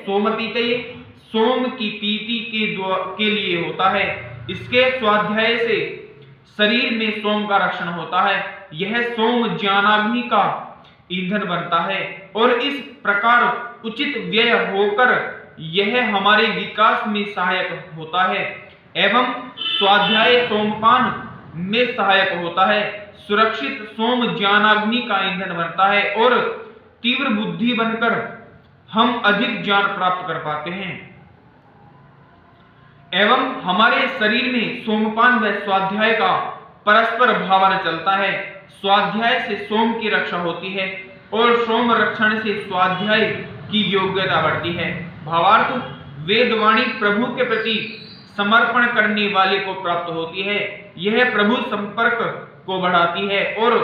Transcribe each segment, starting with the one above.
सोमपीते, सोम की पीति के लिए होता है। इसके स्वाध्याय से शरीर में सोम का रक्षण होता है। यह सोम ज्ञानाग्नि का ईंधन बनता है और इस प्रकार उचित व्यय होकर यह हमारे विकास में सहायक होता है एवं स्वाध्याय सोमपान में सहायक होता है। सुरक्षित सोम ज्ञानाग्नि का ईंधन बनता है और तीव्र बुद्धि बनकर हम अधिक ज्ञान प्राप्त कर पाते हैं एवं हमारे शरीर में सोमपान व स्वाध्याय का परस्पर भावन चलता है। स्वाध्याय से सोम की रक्षा होती है और सोम रक्षण से स्वाध्याय की योग्यता बढ़ती है। भावार्थ, वेदवाणी प्रभु के प्रति समर्पण करने वाले को प्राप्त होती है। यह प्रभु संपर्क को बढ़ाती है और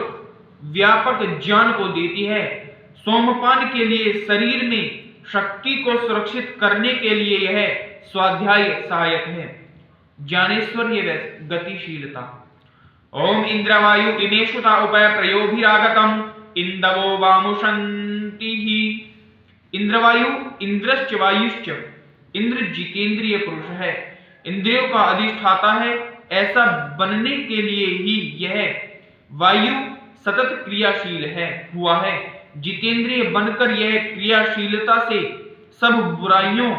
व्यापक ज्ञान को देती है। सोमपान के लिए शरीर में शक्ति को सुरक्षित करने के लिए यह स्वाध्याय सहायक है। ज्ञानेश्वर्य व गतिशीलता। ओम इंद्रवायु इमेषुता उपय प्रयोभिरागतम इंदवो वामुषंति ही। इंद्रवायु, इंद्रश्च वायुश्च, इंद्र जितेंद्रिय पुरुष है, इंद्रियों का अधिष्ठाता है। ऐसा बनने के लिए ही यह वायु सतत क्रियाशील हुआ है। जितेंद्रिय बनकर यह क्रियाशीलता से सब बुराइयों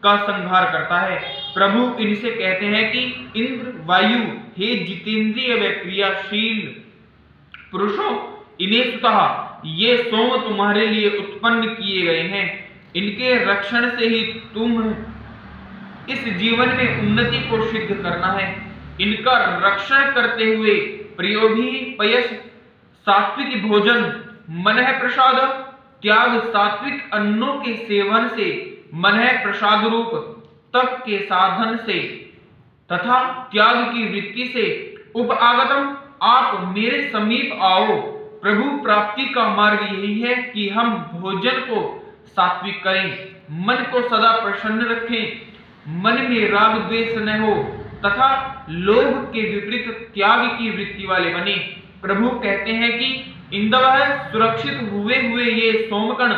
का संहार करता है। प्रभु इनसे कहते हैं कि इंद्र, वायु, हे जितेंद्रिय व क्रियाशील पुरुषों, इन्हें सुतः ये सोम तुम्हारे लिए उत्पन्न किए गए हैं। इनके रक्षण से ही तुम इस जीवन में उन्नति को सिद्ध करना है। इनका रक्षण करते हुए प्रयोभी पयस, सात्विक भोजन, मनः प्रसाद, त्याग, सात्विक अन्नों के सेवन से, मनः प्रसाद रूप तप के साधन से तथा त्याग की वृत्ति से, उपागतम, आप मेरे समीप आओ। प्रभु प्राप्ति का मार्ग यही है कि हम भोजन को सात्विक करें, मन को सदा प्रसन्न रखें, मन में राग द्वेष न हो तथा लोभ के विपरीत त्याग की वृत्ति वाले बने। प्रभु कहते हैं कि इंद्र सुरक्षित हुए ये सोमकण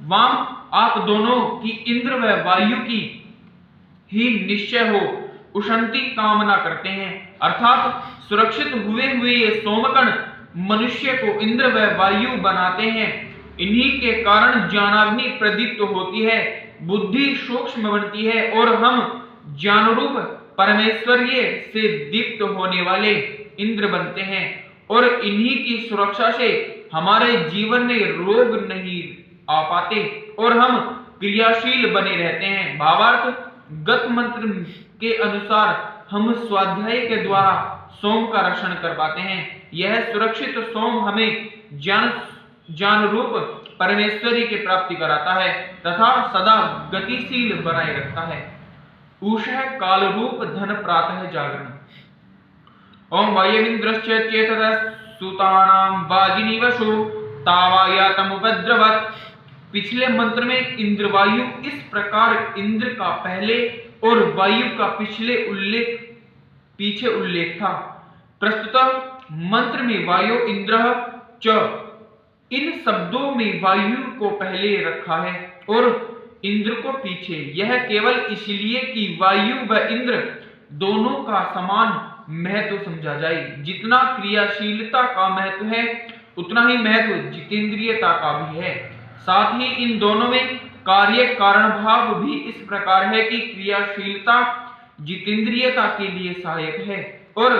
वाम आप दोनों की इंद्र व वायु की ही निश्चय हो उषंती कामना करते हैं। अर्थात सुरक्षित हुए ये सोमकण मनुष्य को इंद्र व वायु बनाते हैं। इन्हीं के कारण ज्ञानाग्नि प्रदीप्त होती है, बुद्धि सूक्ष्म बनती है और हम ज्ञान रूप परमेश्वरीय से दीप्त होने वाले इंद्र बनते हैं और इन्हीं की सुरक्षा से हमारे जीवन में रोग नहीं आ पाते और हम क्रियाशील बने रहते हैं। भावार्थ, गत मंत्र के अनुसार हम स्वाध्याय के द्वारा सोम का रक्षण कर पाते हैं। यह सुरक्षित सोम हमें ज्ञान रूप परमेश्वरी की प्राप्ति कराता है तथा सदा गतिशील बनाए रखता है। उषः काल रूप धन प्रातः जागरण। ओम वायुमिन्द्रश्च चेतत सुतानां वाजिनीवशु तावायातमुपद्रवत्। पिछले मंत्र में इंद्रवायु इस प्रकार इंद्र का पहले और वायु का पीछे उल्लेख था। प्रस्तुत मंत्र में वायु इंद्र च, इन शब्दों में वायु को पहले रखा है और इंद्र को पीछे। यह केवल इसलिए कि वायु व इंद्र दोनों का समान महत्व समझा जाए। जितना क्रियाशीलता का महत्व है उतना ही महत्व जितेंद्रियता का भी है। साथ ही इन दोनों में कार्य कारण भाव भी इस प्रकार है कि क्रियाशीलता जितेंद्रियता के लिए सहायक है और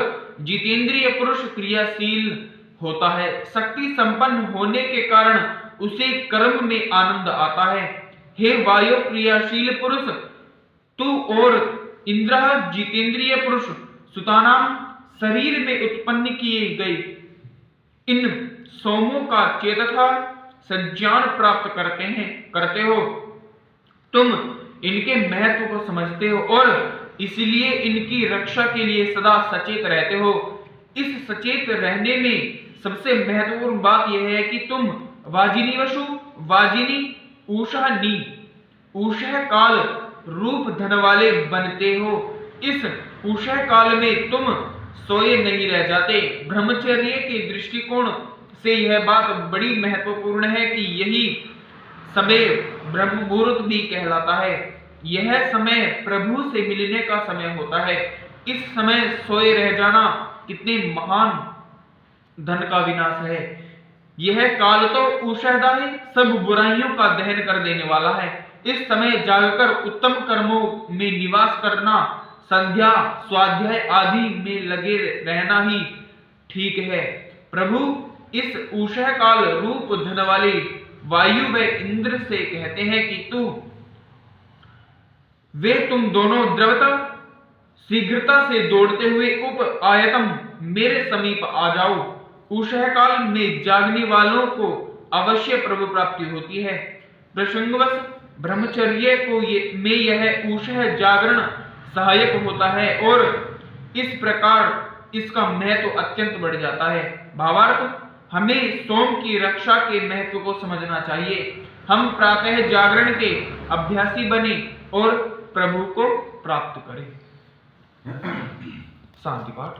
जितेंद्रिय पुरुष क्रियाशील होता है। शक्ति संपन्न होने के कारण उसे कर्म में आनंद आता है। हे वायु क्रियाशील पुरुष, तू और इंद्र जितेंद्रिय पुरुष सुतानाम शरीर में उत्पन्न किए गए इन सोमों का चेतथा संज्ञान प्राप्त करते हो। तुम इनके महत्व को समझते हो और इसलिए इनकी रक्षा के लिए सदा सचेत रहते हो। इस सचेत रहने में सबसे महत्वपूर्ण बात यह है कि तुम वाजिनीवशु, वाजिनी, उषानी, उषः काल रूप धन वाले बनते हो। इस उषः काल में तुम सोए नहीं रह जाते। ब्रह्मचर्य के दृष्टिकोण से यह बात बड़ी महत्वपूर्ण है कि यही समय ब्रह्म मुहूर्त भी कहलाता है। यह समय प्रभु से मिलने का समय होता है। इस समय सोए रह जाना कितने महान धन का विनाश है। यह काल तो उषादायी सब बुराइयों का दहन कर देने वाला है। इस समय जागकर उत्तम कर्मों में निवास करना, संध्या स्वाध्याय आदि में लगे रहना ही ठीक है। प्रभु इस उषः काल रूप धन वाले वायु व इंद्र से कहते हैं कि तुम दोनों द्रवता शीघ्रता से दौड़ते हुए उप आयतम मेरे समीप आ जाओ। उषः काल में जागने वालों को अवश्य प्रभु प्राप्ति होती है। प्रसंगवश ब्रह्मचर्य में यह उषः जागरण सहायक होता है और इस प्रकार इसका महत्व अत्यंत बढ़ जाता है। भावार्थ, हमें सोम की रक्षा के महत्व को समझना चाहिए। हम प्रातः जागरण के अभ्यासी बने और प्रभु को प्राप्त करें। शांति पाठ।